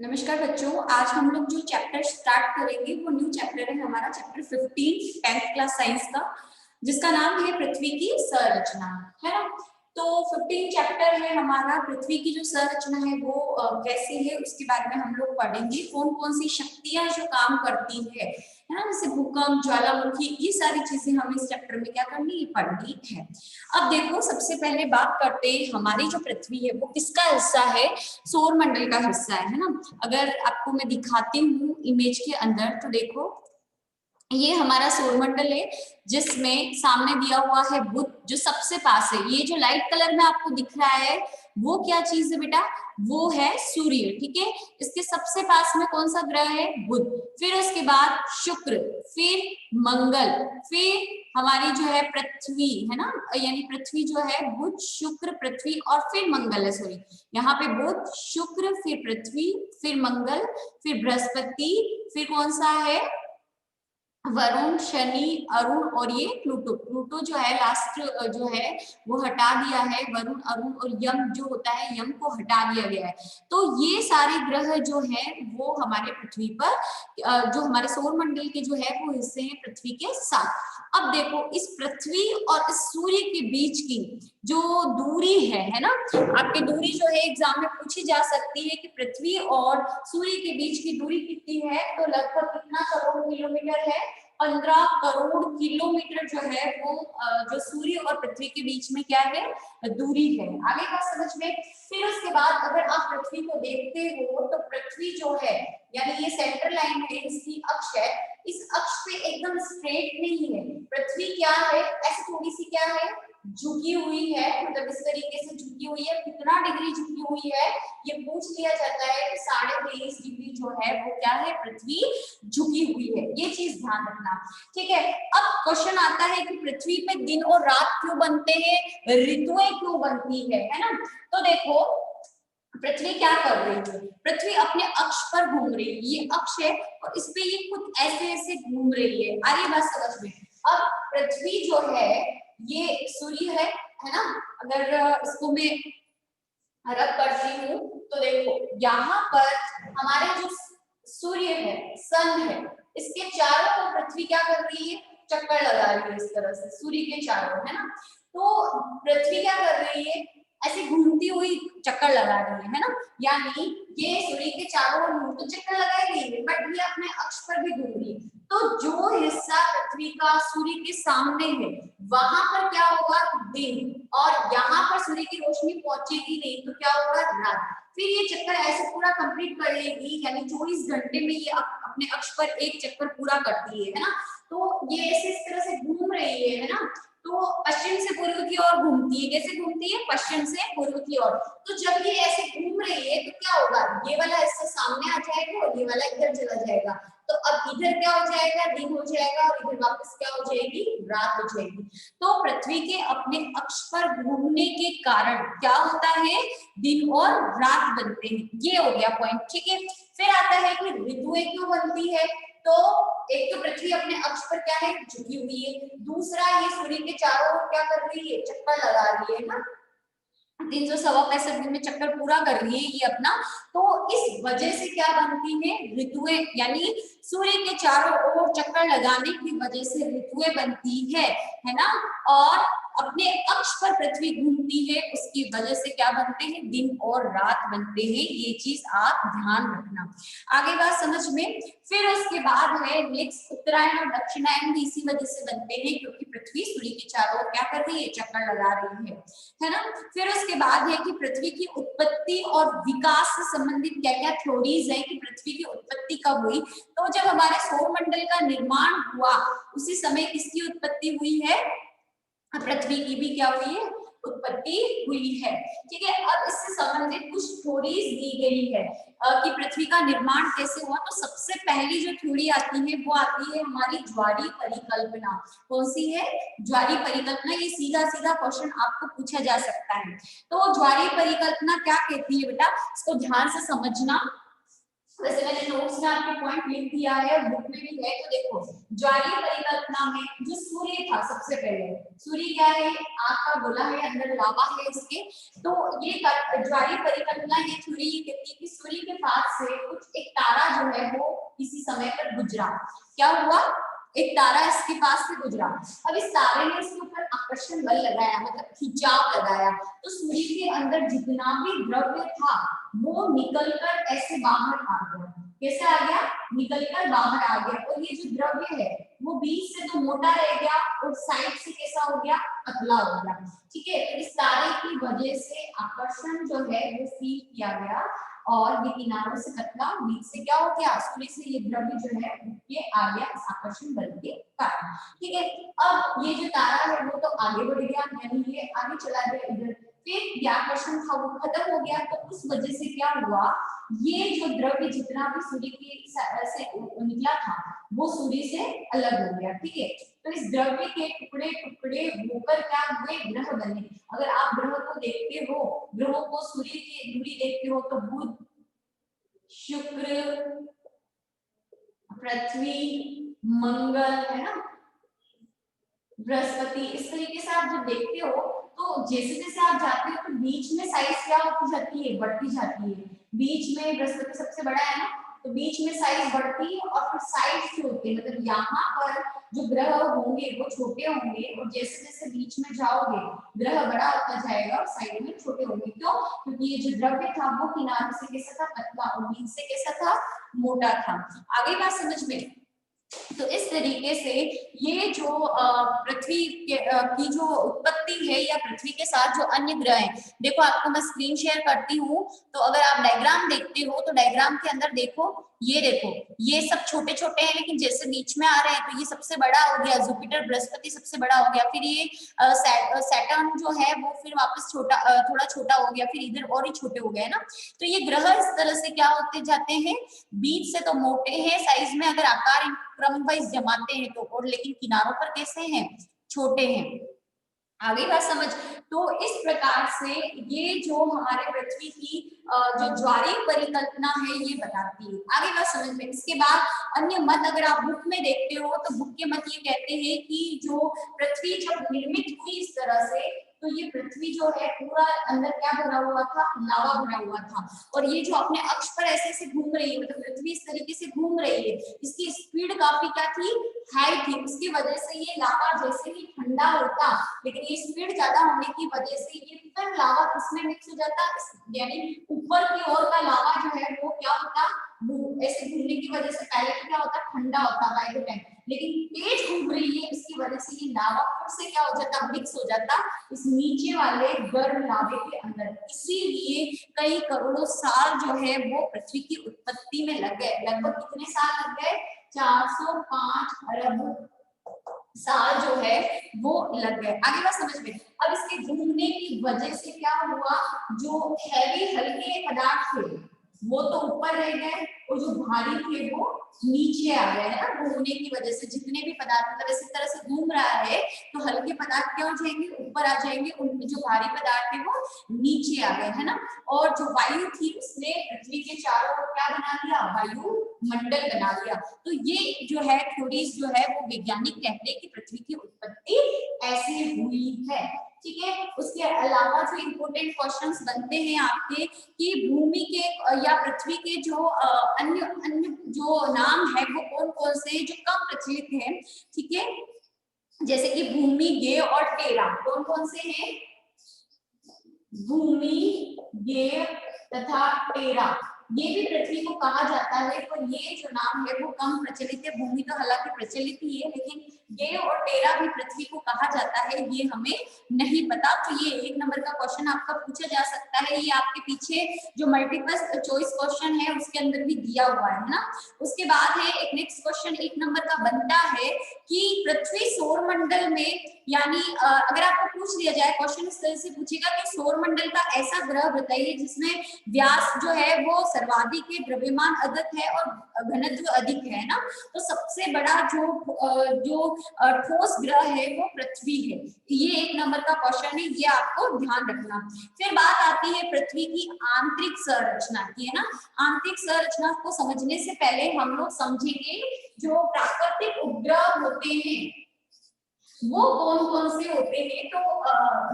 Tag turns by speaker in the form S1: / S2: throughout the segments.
S1: नमस्कार बच्चों, आज हम लोग जो चैप्टर स्टार्ट करेंगे वो न्यू चैप्टर है हमारा चैप्टर 15 10th क्लास साइंस का, जिसका नाम है पृथ्वी की संरचना। है ना। तो 15 चैप्टर है हमारा। पृथ्वी की जो संरचना है वो कैसी है उसके बारे में हम लोग पढ़ेंगे। कौन कौन सी शक्तियां जो काम करती है ना, जैसे भूकंप, ज्वालामुखी, ये सारी चीजें हमें इस चैप्टर में क्या करनी है, पढ़नी है। अब देखो, सबसे पहले बात करते हैं हमारी जो पृथ्वी है वो किसका हिस्सा है, सौर मंडल का हिस्सा है ना। अगर आपको मैं दिखाती हूँ इमेज के अंदर तो देखो, ये हमारा सौरमंडल है जिसमें सामने दिया हुआ है बुध जो सबसे पास है। ये जो लाइट कलर में आपको दिख रहा है वो क्या चीज है बेटा, वो है सूर्य। ठीक है, इसके सबसे पास में कौन सा ग्रह है, बुध। फिर उसके बाद शुक्र, फिर मंगल, फिर हमारी जो है पृथ्वी है ना, यानी पृथ्वी जो है बुध शुक्र पृथ्वी और फिर मंगल है। सॉरी, यहाँ पे बुध शुक्र फिर पृथ्वी फिर मंगल फिर बृहस्पति फिर कौन सा है, वरुण, शनि, अरुण और ये प्लूटो। प्लूटो जो है लास्ट जो है वो हटा दिया है। वरुण, अरुण और यम जो होता है, यम को हटा दिया गया है। तो ये सारे ग्रह जो है वो हमारे पृथ्वी पर जो हमारे सौर मंडल के जो है वो हिस्से हैं पृथ्वी के साथ। अब देखो, इस पृथ्वी और इस सूर्य के बीच की जो दूरी है ना, आपकी दूरी जो है एग्जाम में पूछी जा सकती है कि पृथ्वी और सूर्य के बीच की दूरी कितनी है, तो लगभग कितना करोड़ किलोमीटर है, 15 करोड़ किलोमीटर जो है वो जो सूर्य और पृथ्वी के बीच में क्या है, दूरी है। आगे का समझ में। फिर उसके बाद अगर आप पृथ्वी को देखते हो तो पृथ्वी जो है, यानी ये सेंट्रल लाइन है, इसकी अक्ष है, इस अक्ष पे एकदम स्ट्रेट नहीं है। पृथ्वी क्या है, ऐसे थोड़ी सी क्या है, झुकी हुई है। मतलब इस तरीके से झुकी हुई है। कितना डिग्री झुकी हुई है ये पूछ लिया जाता है कि 23.5 डिग्री जो है वो क्या है, पृथ्वी झुकी हुई है। ये चीज ध्यान रखना। ठीक है, अब क्वेश्चन आता है कि पृथ्वी पे दिन और रात क्यों बनते हैं, ऋतुएं क्यों बनती है ना। तो देखो, पृथ्वी क्या कर रही है, पृथ्वी अपने अक्ष पर घूम रही है। ये अक्ष है और इस पे ये खुद ऐसे ऐसे घूम रही है। आ रही बात समझ में। अब पृथ्वी जो है ये सूर्य है ना। अगर इसको मैं रब करती हूँ तो देखो, यहाँ पर हमारे जो सूर्य है, सन है, इसके चारों ओर पृथ्वी क्या कर रही है, चक्कर लगा रही है इस तरह से सूर्य के चारों, है ना। तो पृथ्वी क्या कर रही है, ऐसे घूमती हुई चक्कर लगा रही है ना। यानी ये सूर्य के चारों ओर तो चक्कर लगा रही है, बट ये अपने अक्ष पर भी घूम रही है। तो जो हिस्सा पृथ्वी का सूर्य के सामने है वहां पर क्या होगा, दिन, और यहाँ पर सूर्य की रोशनी पहुंचेगी नहीं तो क्या होगा, रात। फिर ये चक्कर ऐसे पूरा कंप्लीट कर लेगी, यानी 24 घंटे में ये अपने अक्ष पर एक चक्कर पूरा करती है ना। तो ये ऐसे इस तरह से घूम रही है ना। तो पश्चिम से पूर्व की ओर घूमती है। कैसे घूमती है, पश्चिम से पूर्व की ओर। तो जब ये ऐसे घूम रही है तो क्या होगा, ये वाला हिस्सा सामने आ जाएगा और ये वाला इधर चला जाएगा। तो अब इधर क्या हो जाएगा, दिन हो जाएगा, और इधर वापस क्या हो जाएगी, रात हो जाएगी। तो पृथ्वी के अपने अक्ष पर घूमने के कारण क्या होता है, दिन और रात बनते हैं। ये हो गया पॉइंट। ठीक है, फिर आता है कि ऋतुएं क्यों बनती है। तो एक तो पृथ्वी अपने अक्ष पर क्या है, झुकी हुई है। दूसरा, ये सूर्य के चारों ओर क्या कर रही है, चक्कर लगा रही है ना। 365 दिन में चक्कर पूरा कर रही है ये अपना। तो इस वजह से क्या बनती है, ऋतुएं, यानी सूर्य के चारों ओर चक्कर लगाने की वजह से ऋतुएं बनती है ना। और अपने अक्ष पर पृथ्वी घूमती है, उसकी वजह से क्या बनते हैं, दिन और रात बनते हैं। ये चीज आप ध्यान रखना। आगे बात समझ में। फिर उसके बाद है नेक्स्ट, उत्तरायण और दक्षिणायन भी इसी वजह से बनते हैं क्योंकि पृथ्वी सूर्य के चारों ओर क्या कर रही है, चक्कर लगा रही है ना। फिर उसके बाद है कि पृथ्वी की उत्पत्ति और विकास से संबंधित क्या क्या थ्योरीज है कि पृथ्वी की उत्पत्ति कब हुई। तो जब हमारे सौर मंडल का निर्माण हुआ उसी समय किसकी उत्पत्ति हुई है, पृथ्वी की भी क्या हुई है, उत्पत्ति हुई है। ठीक है, अब इससे संबंधित कुछ थ्योरीज दी गई है कि पृथ्वी का निर्माण कैसे हुआ। तो सबसे पहली जो थ्योरी आती है वो आती है हमारी ज्वारीय परिकल्पना। कौन सी है, ज्वारीय परिकल्पना। ये सीधा सीधा क्वेश्चन आपको पूछा जा सकता है। तो ज्वारीय परिकल्पना क्या कहती है बेटा, इसको ध्यान से समझना। वैसे मैंने नोट्स में आपके पॉइंट लिख दिया है और बुक में भी है। तो देखो, ज्वारीय परिकल्पना में जो सूर्य था, सबसे पहले सूर्य क्या है, आग का गोला है, अंदर लावा है इसके। तो ये ज्वारीय परिकल्पना, ये थ्योरी ये कहती है कि सूर्य के पास से कुछ जो है वो किसी समय पर गुजरा। क्या हुआ, एक तारा इसके पास से गुजरा। अब इस तारे ने इसके ऊपर आकर्षण बल लगाया, मतलब खिंचाव लगाया, तो सूर्य के अंदर जितना भी द्रव्य था वो निकलकर ऐसे बाहर आ गया। कैसे आ गया, निकलकर बाहर आ गया। और ये जो द्रव्य है वो बीच से तो मोटा रह गया और साइड से कैसा हो गया, पतला हो गया। ठीक है, तो इस तारे की वजह से आकर्षण जो है वो फील किया गया और ये किनारों से पतला, बीच से क्या हो गया, सूर्य से ये द्रव्य जो है ये आ गया इस आकर्षण बल के कारण। ठीक है, अब ये जो तारा है वो तो आगे बढ़ गया, यानी ये आगे चला गया इधर, फिर ये आकर्षण था वो खत्म हो गया। तो उस वजह से क्या हुआ, ये जो द्रव्य जितना भी सूर्य के से निकला था वो सूर्य से अलग हो गया। ठीक है, तो इस द्रव्य के टुकड़े टुकड़े होकर क्या हुए, ग्रह बने। अगर आप ग्रह को देखते हो, ग्रहों को सूर्य की दूरी देखते हो तो बुध, शुक्र, पृथ्वी, मंगल, है ना, बृहस्पति, इस तरीके से आप जब देखते हो तो जैसे जैसे आप जाते हो तो बीच में साइज क्या होती जाती है, बढ़ती जाती है। बीच में बृहस्पति सबसे बड़ा है ना, तो बीच में साइज बढ़ती है और फिर साइड से होते हैं, मतलब यहाँ पर जो ग्रह होंगे वो छोटे होंगे और जैसे जैसे बीच में जाओगे ग्रह बड़ा होता जाएगा और साइड में छोटे होंगे। क्यों, क्योंकि ये जो द्रव्य था वो किनारे से कैसा था, पतला, और बीच से कैसा था, मोटा था। आगे बात समझ में। तो इस तरीके से ये जो पृथ्वी की जो उत्पत्ति है या पृथ्वी के साथ जो अन्य ग्रह हैं, देखो आपको मैं स्क्रीन शेयर करती हूँ, तो अगर आप डायग्राम देखते हो तो डायग्राम के अंदर देखो, ये देखो ये सब छोटे छोटे हैं, लेकिन जैसे बीच में आ रहे हैं तो ये सबसे बड़ा हो गया, जुपिटर बृहस्पति सबसे बड़ा हो गया, फिर ये सैटर्न जो है वो फिर वापस छोटा थोड़ा छोटा हो गया, फिर इधर और ही छोटे हो गए ना। तो ये ग्रह इस तरह से क्या होते जाते हैं, बीच से तो मोटे हैं साइज में, अगर आकार क्रम वाइज जमाते हैं तो, और लेकिन किनारों पर कैसे हैं, छोटे हैं। आगे बात समझ। तो इस प्रकार से ये जो हमारे पृथ्वी की जो ज्वारीय परिकल्पना है ये बताती है। आगे बात समझ में। इसके बाद अन्य मत अगर आप बुक में देखते हो तो बुक के मत ये कहते हैं कि जो पृथ्वी जब निर्मित हुई इस तरह से, तो ये पृथ्वी जो है पूरा अंदर क्या भरा हुआ था, लावा भरा हुआ था, और ये जो अपने अक्ष पर ऐसे ऐसे घूम रही है, मतलब पृथ्वी इस तरीके से घूम रही है, इसकी स्पीड काफी क्या थी, हाई थी। उसकी वजह से ये लावा जैसे ही ठंडा होता, लेकिन ये स्पीड ज्यादा होने की वजह से ये फिर लावा किसमें मिक्स हो जाता, यानी ऊपर की ओर का लावा जो है वो क्या होता, ऐसे घूमने की वजह से पहले तो क्या होता, ठंडा होता बाय द टाइम, लेकिन तेज घूम रही है इसकी वजह से ये लावा फिर से क्या हो जाता, मिक्स हो जाता इस नीचे वाले गर्म लावे के अंदर। इसीलिए कई करोड़ों साल जो है वो पृथ्वी की उत्पत्ति में लग गए। लगभग कितने साल लग गए, 405 अरब साल जो है वो लग गए। आगे बात समझ में। अब इसके घूमने की वजह से क्या हुआ, जो हैवी हल्के पदार्थ थे वो तो ऊपर रह गए और जो भारी थे वो नीचे आ गए, है ना, घूमने की वजह से। जितने भी पदार्थ मतलब इसी तरह से घूम रहा है तो हल्के पदार्थ क्या हो जाएंगे, ऊपर आ जाएंगे, उनमें जो भारी पदार्थ थे वो नीचे आ गए, है ना। और जो वायु थी उसने पृथ्वी के चारों ओर क्या बना दिया, वायु मंडल बना दिया। तो ये जो है थ्योरीज जो है वो वैज्ञानिक कहते हैं कि पृथ्वी की उत्पत्ति ऐसे हुई है। ठीक है, उसके अलावा जो इम्पोर्टेंट क्वेश्चंस बनते हैं आपके कि भूमि के या पृथ्वी के जो अन्य अन्य जो नाम है वो कौन कौन से जो कम प्रचलित हैं। ठीक है, जैसे कि भूमि, गे और टेरा, कौन कौन से हैं, भूमि, गे तथा टेरा, ये भी पृथ्वी को कहा जाता है। तो ये जो नाम है वो कम प्रचलित है, भूमि तो हालांकि प्रचलित ही है, लेकिन गे और टेरा भी पृथ्वी को कहा जाता है, ये हमें नहीं पता। तो ये 1 नंबर का क्वेश्चन आपका पूछा जा सकता है। ये आपके पीछे जो मल्टीपल चॉइस क्वेश्चन है उसके अंदर भी दिया हुआ है ना। उसके बाद है एक नेक्स्ट क्वेश्चन 1 नंबर का बनता है कि पृथ्वी सौर मंडल में, यानी अगर आपको पूछ लिया जाए क्वेश्चन इस तरह से पूछेगा कि सौर मंडल का ऐसा ग्रह बताइए जिसमें व्यास जो है वो सर्वाधिक है, द्रव्यमान अधिक है और घनत्व अधिक है ना। तो सबसे बड़ा जो ठोस ग्रह है वो पृथ्वी है। ये 1 नंबर का क्वेश्चन है, ये आपको ध्यान रखना। फिर बात आती है पृथ्वी की आंतरिक संरचना की, है ना। आंतरिक संरचना को समझने से पहले हम लोग समझेंगे जो प्राकृतिक उपग्रह होते हैं वो कौन कौन से होते हैं। तो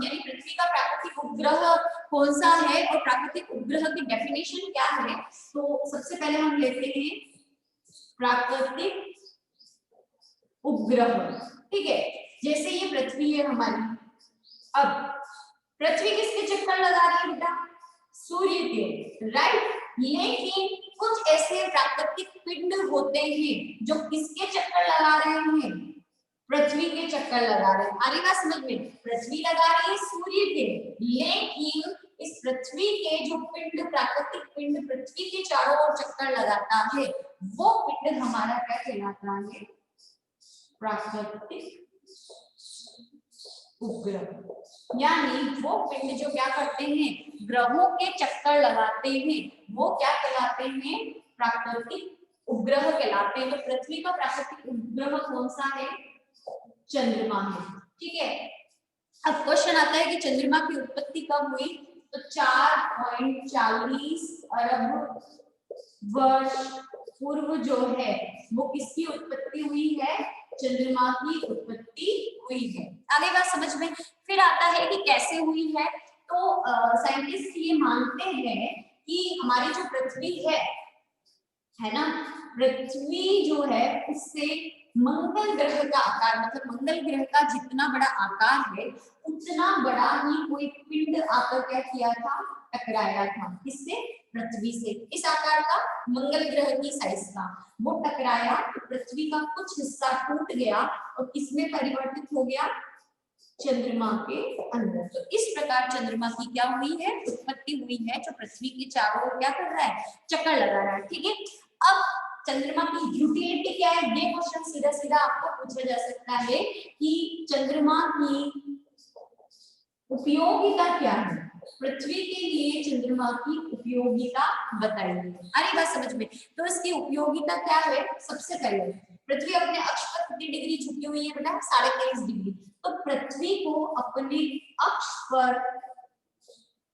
S1: यानी पृथ्वी का प्राकृतिक उपग्रह कौन सा है और प्राकृतिक उपग्रह की डेफिनेशन क्या है। तो सबसे पहले हम लेते हैं प्राकृतिक उपग्रह। ठीक है, जैसे ये पृथ्वी है हमारी, अब पृथ्वी किसके चक्कर लगा रही है बेटा? सूर्य के, राइट। लेकिन कुछ ऐसे प्राकृतिक पिंड होते हैं जो किसके चक्कर लगा रहे हैं? पृथ्वी के चक्कर लगा रहे हैं। आ रही बात समझ में? पृथ्वी लगा रही है सूर्य के, लेकिन इस पृथ्वी के जो पिंड, प्राकृतिक पिंड पृथ्वी के चारों ओर चक्कर लगाता है, वो पिंड हमारा क्या कहलाता है? प्राकृतिक उपग्रह। यानी वो पिंड जो क्या करते हैं? ग्रहों के चक्कर लगाते हैं, वो क्या कहलाते हैं? प्राकृतिक उपग्रह कहलाते हैं। तो पृथ्वी का प्राकृतिक उपग्रह कौन सा है? चंद्रमा है। ठीक है, अब क्वेश्चन आता है कि चंद्रमा की उत्पत्ति कब हुई? तो 4.40 अरब वर्ष पूर्व जो है वो किसकी उत्पत्ति हुई है? चंद्रमा की उत्पत्ति हुई है। आगे बात समझ में? फिर आता है कि कैसे हुई है। तो साइंटिस्ट ये मानते हैं कि हमारी जो पृथ्वी है ना, पृथ्वी जो है उससे मंगल ग्रह का आकार, मतलब मंगल ग्रह का जितना बड़ा आकार है उतना बड़ा ही कोई पिंड आकर क्या किया था? टकराया था। किससे? पृथ्वी से। इस आकार का मंगल ग्रह की साइज का वो टकराया, तो पृथ्वी का कुछ हिस्सा टूट गया और किसमें परिवर्तित हो गया? चंद्रमा के अंदर। तो इस प्रकार चंद्रमा की क्या हुई है? उत्पत्ति हुई है, जो पृथ्वी के चारों ओर क्या कर रहा है? चक्कर लगा रहा है। ठीक है, अब चंद्रमा की यूटिलिटी क्या है? ये क्वेश्चन सीधा सीधा आपको पूछा जा सकता है कि चंद्रमा की उपयोगिता क्या है? पृथ्वी के लिए चंद्रमा की उपयोगिता बताइए। अरे बात समझ में? तो इसकी उपयोगिता क्या है? सबसे पहले पृथ्वी अपने अक्ष पर कितनी डिग्री झुकी हुई है बेटा? 23.5 डिग्री। तो पृथ्वी को अपने अक्ष पर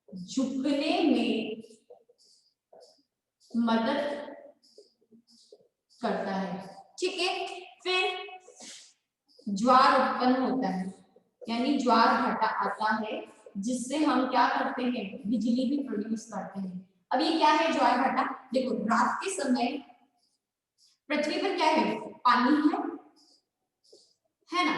S1: झुकने में मदद करता है। ठीक है, फिर ज्वार उत्पन्न होता है, यानी ज्वार भाटा आता है, जिससे हम क्या करते हैं? बिजली भी प्रोड्यूस करते हैं। अब ये क्या है ज्वार भाटा? देखो, रात के समय पृथ्वी पर क्या है? पानी है ना?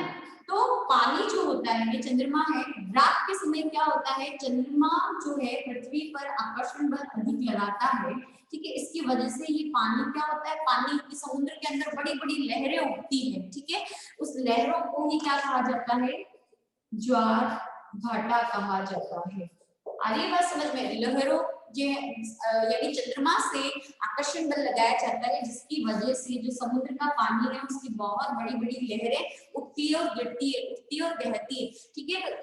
S1: तो पानी जो होता है, ये चंद्रमा है, रात के समय क्या होता है? चंद्रमा जो है पृथ्वी पर आकर्षण बल अधिक लगाता है। ठीक है, इसकी वजह से ये पानी क्या होता है? पानी की समुद्र के अंदर बड़ी बड़ी लहरें उठती है। ठीक है, उस लहरों को ही क्या कहा जाता है? ज्वार भाटा कहा जाता है। आ रही बात समझ में? लहरों यानी चंद्रमा से आकर्षण बल लगाया जाता है, जिसकी वजह से जो समुद्र का पानी है उसकी बहुत बड़ी बड़ी लहरें उठती है और गिरती है, उठती है और बहती है। ठीक है, तो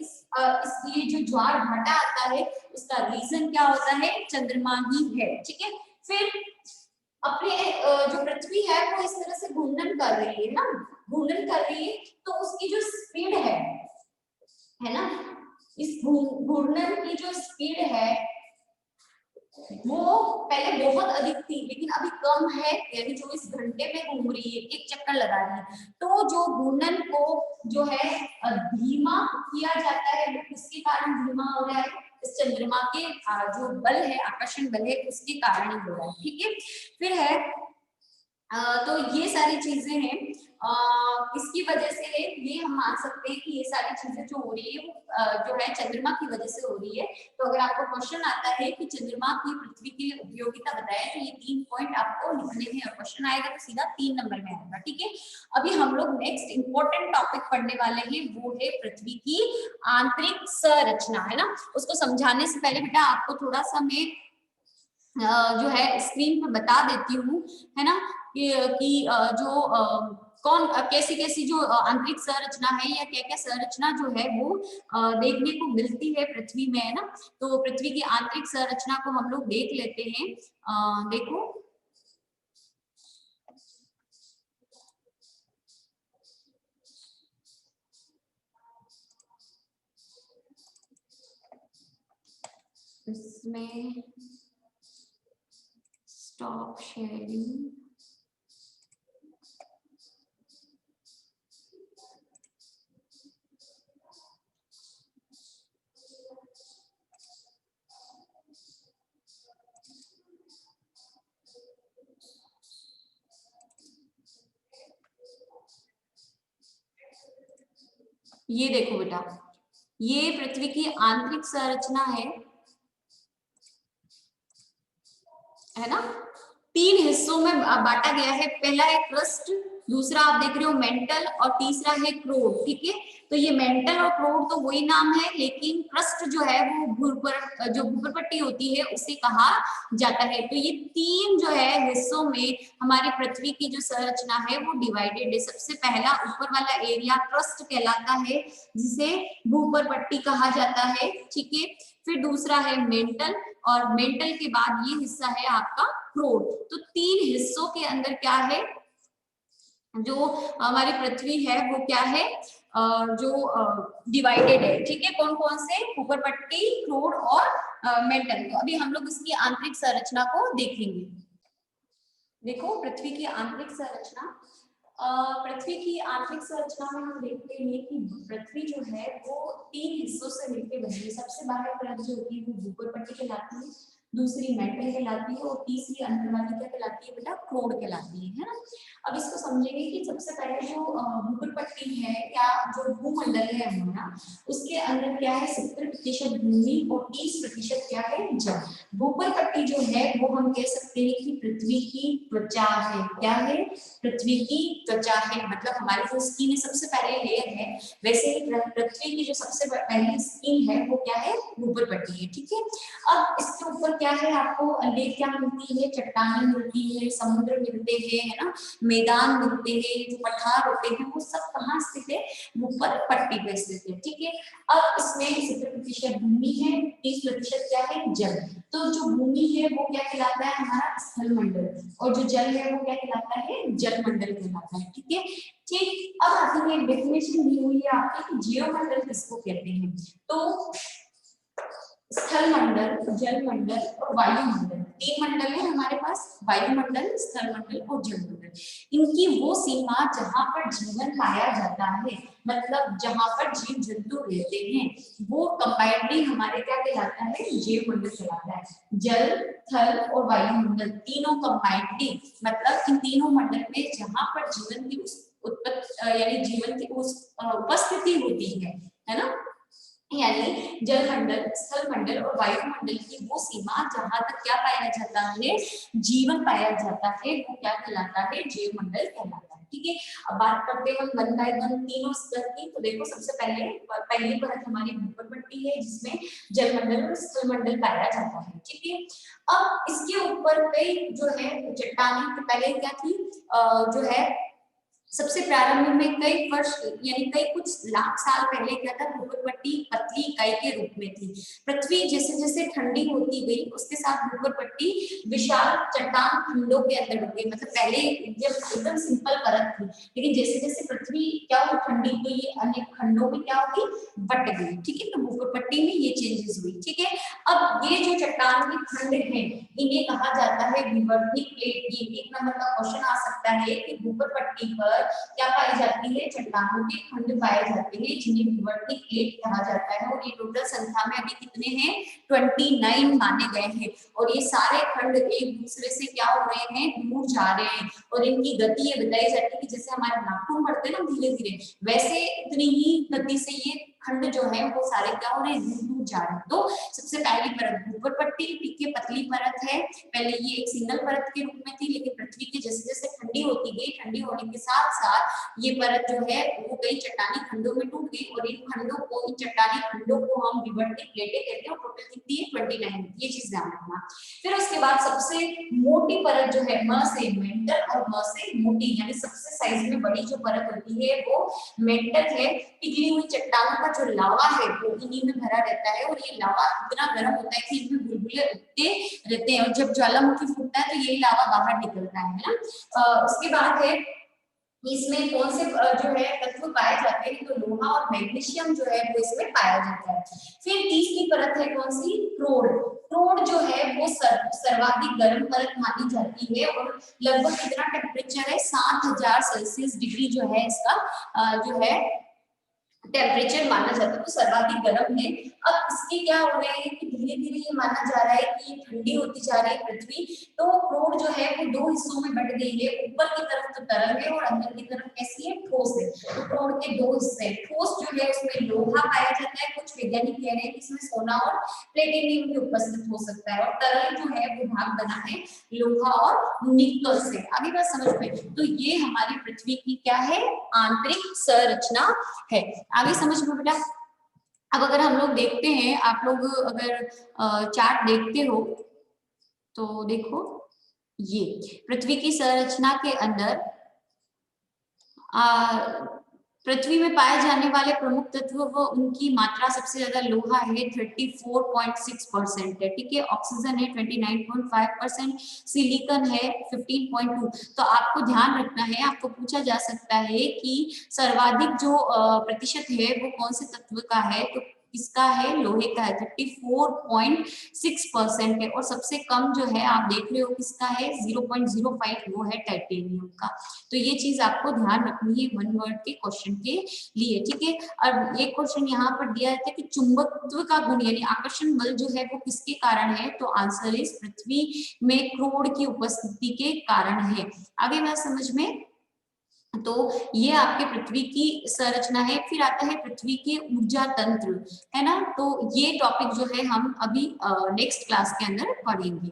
S1: इसलिए जो ज्वार भाटा आता है उसका रीजन क्या होता है? चंद्रमा ही है। ठीक है, फिर अपने जो पृथ्वी है वो इस तरह से घूर्णन कर रही है ना, घूर्णन कर रही है, तो उसकी जो स्पीड है ना, इस घूर्णन की जो स्पीड है वो पहले बहुत अधिक थी, लेकिन अभी कम है, यानी 24 घंटे में घूम रही है, एक चक्कर लगा रही है। तो जो घूर्णन को जो है धीमा किया जाता है, वो किसके कारण धीमा हो रहा है? इस चंद्रमा के जो बल है, आकर्षण बल है, उसके कारण ही हो रहा है। ठीक है, फिर है तो ये सारी चीजें हैं, इसकी वजह से ये हम मान सकते हैं कि ये सारी चीजें जो हो रही है वो जो है चंद्रमा की वजह से हो रही है। तो अगर आपको क्वेश्चन आता है कि चंद्रमा की पृथ्वी की उपयोगिता बताए, तो ये 3 पॉइंट आपको लिखने हैं और क्वेश्चन आएगा तो सीधा 3 नंबर में आएगा। ठीक है, अभी हम लोग नेक्स्ट इंपॉर्टेंट टॉपिक पढ़ने वाले हैं, वो है पृथ्वी की आंतरिक संरचना, है ना। उसको समझाने से पहले बेटा आपको थोड़ा सा मैं जो है स्क्रीन पर बता देती हूँ, है ना, कि जो कौन कैसी कैसी जो आंतरिक संरचना है या क्या क्या संरचना जो है वो देखने को मिलती है पृथ्वी में, है ना। तो पृथ्वी की आंतरिक संरचना को हम लोग देख लेते हैं। देखो, इसमें स्टॉप शेयरिंग, ये देखो बेटा, ये पृथ्वी की आंतरिक संरचना है ना। 3 हिस्सों में बांटा गया है। पहला है क्रस्ट, दूसरा आप देख रहे हो मेंटल, और तीसरा है क्रोड। ठीक है, तो ये मेंटल और क्रोड तो वही नाम है, लेकिन क्रस्ट जो है वो जो भूपर पट्टी होती है उसे कहा जाता है। तो ये 3 जो है हिस्सों में हमारी पृथ्वी की जो संरचना है वो डिवाइडेड है। सबसे पहला ऊपर वाला एरिया क्रस्ट कहलाता है, जिसे भूपर पट्टी कहा जाता है। ठीक है, फिर दूसरा है मेंटल, और मेंटल के बाद ये हिस्सा है आपका क्रोड। तो 3 हिस्सों के अंदर क्या है, जो हमारी पृथ्वी है वो क्या है, जो डिवाइडेड है। ठीक है, कौन कौन से, ऊपर पट्टी, क्रोड और मेंटल। तो अभी हम लोग इसकी आंतरिक संरचना को देखेंगे। देखो पृथ्वी की आंतरिक संरचना, पृथ्वी की आंतरिक संरचना में हम देखते हैं कि पृथ्वी जो है वो 3 हिस्सों से मिलकर बनी है। सबसे बाहर परत जो होती है वो भूपर पट्टी कहलाती है, दूसरी मेंटल कहलाती है, और तीसरी अंदर वाली क्या कहलाती है बेटा, क्रोड कहलाती है ना। अब इसको समझेंगे कि सबसे पहले जो भूपर पट्टी है, या जो भूमंडल है हमारा, उसके अंदर क्या है, 70% भूमि और 30% क्या है, जल। भूपर पट्टी जो है वो हम कह सकते हैं कि पृथ्वी की त्वचा है। क्या है, पृथ्वी की त्वचा है, मतलब हमारी जो स्किन है सबसे पहले लेयर है, वैसे ही पृथ्वी की जो सबसे पहली स्किन है वो क्या है, भूपर पट्टी है। ठीक है, अब इसके ऊपर क्या है, आपको लेयर क्या मिलती है, चट्टानें मिलती है, समुद्र मिलते हैं, है ना, मैदान मिलते हैं, जो पठार होते हैं, वो सब कहाँ स्थित है, भूपर पट्टी पे स्थित है। ठीक है, अब इसमें 70% भूमि है, 30% क्या है, जल। तो जो भूमि है वो क्या कहलाता है, हमारा स्थल मंडल, और जो जल है वो क्या कहलाता है, जल मंडल कहलाता है। ठीक है, ठीक, अब आती है डेफिनेशन दी हुई है आपकी कि जीवमंडल किसको कहते हैं। तो स्थल मंडल, जल मंडल और वायुमंडल, 3 मंडल है हमारे पास, वायुमंडल, स्थल मंडल और जल मंडल। इनकी वो सीमा जहां पर जीवन पाया जाता है, मतलब जहां पर जीव जंतु रहते हैं, वो कंबाइंडली हमारे क्या कहलाता है, जीव मंडल कहलाता है। जल, थल और वायुमंडल तीनों कंबाइंडली, मतलब इन तीनों मंडल में जहां पर जीवन की उत्पत्ति यानी जीवन की उस उपस्थिति होती है ना, यानी जल मंडल, स्थल मंडल और वायुमंडल की वो सीमा जहां तक क्या पाया जाता है, जीवन पाया जाता है, वो क्या कहलाता है, जीव मंडल कहलाता है। ठीक है, अब बात करते हैं हम वन बाय वन तीनों स्तर की। तो देखो सबसे पहली परत हमारी भूपर पट्टी है, जिसमें जल मंडल और स्थल मंडल पाया जाता है। ठीक है, अब इसके ऊपर कई जो है चट्टानें, पहले क्या थी, जो है सबसे प्रारंभ में कई वर्ष यानी कई कुछ लाख साल पहले क्या था, भूपर पट्टी पतली इकाई के रूप में थी। पृथ्वी जैसे जैसे ठंडी होती गई, उसके साथ भूपर पट्टी विशाल चट्टान खंडों के अंदर हो गई। मतलब पहले जब एकदम सिंपल परत थी, लेकिन जैसे जैसे पृथ्वी क्या हुई, ठंडी, तो ये अनेक खंडों में क्या हो गई, बट गई। ठीक है, तो भूपर पट्टी में ये चेंजेस हुई। ठीक है, अब ये जो चट्टान के खंड है, इन्हें कहा जाता है विवर्तनिक प्लेट। ये 1 नंबर का क्वेश्चन आ सकता है कि भूपर पट्टी पर क्या पाई जाती है, चट्टानों के खंड पाए जाते हैं, जिन्हें विवर्तनिक प्लेट कहा जाता है। और ये टोटल संख्या में अभी कितने हैं, 29 माने गए हैं। और ये सारे खंड एक दूसरे से क्या हो रहे हैं, दूर जा रहे हैं। और इनकी गति ये बताई जाती है कि जैसे हमारे नाखून बढ़ते हैं ना धीरे धीरे, वैसे इतनी ही गति से ये खंड जो है वो सारे क्या हो रहे हैं, दूर दूर जा रहे हैं। तो सबसे पहली परत भूपर पट्टी, ठीक है, पतली परत है। पहले ये एक सिंगल परत के रूप में थी, लेकिन पृथ्वी की जैसे जैसे ठंडी होती गई, ठंडी होने के साथ साथ ये परत जो है वो कई चट्टानी खंडों में टूट गई, और इन खंडों को, इन चट्टानी खंडों को हम विवर्तनिक प्लेटें कहते हैं। टोटल कितनी है, 29। ये चीज ध्यान रखना। फिर उसके बाद सबसे मोटी परत जो है, म से मेंटल और म से मोटी, यानी सबसे साइज में बड़ी जो परत होती है वो मेंटल है। पिघली हुई चट्टानों का जो लावा है वो इन्हीं में भरा रहता है, और ये लावा इतना गर्म होता है कि इनमें बुलबुले उठते रहते हैं, और जब ज्वालामुखी फूटता है तो यही लावा बाहर निकलता है ना। उसके बाद है इसमें कौन से जो है तत्व पाए जाते हैं, तो लोहा और मैग्नीशियम जो है वो इसमें पाया जाता है। फिर तीसरी परत है कौन सी, क्रोड। क्रोड जो है वो सर्वाधिक गर्म परत मानी जाती है, और लगभग कितना टेम्परेचर है, 7000 सेल्सियस डिग्री जो है इसका जो है टेम्परेचर माना जाता है, तो सर्वाधिक गर्म है। अब इसके क्या हो रहे हैं कि धीरे धीरे ये माना जा रहा है कि ठंडी होती जा रही है पृथ्वी, तो क्रोड जो है वो दो हिस्सों में बट गई है, ऊपर की तरफ तो तरल है और अंदर की तरफ कैसी है, ठोस है। तो क्रोड के दो हिस्से हैं, ठोस जो है उसमें लोहा पाया जाता है, कुछ वैज्ञानिक कह रहे हैं कि इसमें सोना और प्लेटिनियम भी उपस्थित हो सकता है, और तरल जो है वो भाग बना है लोहा और निकल से। आगे बात समझ में, तो ये हमारी पृथ्वी की क्या है, आंतरिक संरचना है। आगे समझ में बेटा। अब अगर हम लोग देखते हैं, आप लोग अगर चार्ट देखते हो तो देखो, ये पृथ्वी की संरचना के अंदर पृथ्वी में पाए जाने वाले प्रमुख तत्व व उनकी मात्रा सबसे ज्यादा लोहा है 34.6% है, ठीक है। ऑक्सीजन है 29.5%, सिलिकॉन है 15.2। तो आपको ध्यान रखना है, आपको पूछा जा सकता है कि सर्वाधिक जो प्रतिशत है वो कौन से तत्व का है, तो इसका है लोहे का है 34.6% है, और सबसे कम जो है आप देख रहे हो किसका है 0.05, वो है टाइटेनियम का। तो ये चीज आपको ध्यान रखनी है वन वर्ड के क्वेश्चन के लिए, ठीक है। अब एक क्वेश्चन यहाँ पर दिया है कि चुंबकत्व का गुण यानी आकर्षण बल जो है वो किसके कारण है, तो आंसर इज पृथ्वी में क्रोड की उपस्थिति के कारण है। आगे बात समझ में, तो ये आपके पृथ्वी की संरचना है। फिर आता है पृथ्वी के ऊर्जा तंत्र, है ना। तो ये टॉपिक जो है हम अभी नेक्स्ट क्लास के अंदर पढ़ेंगे।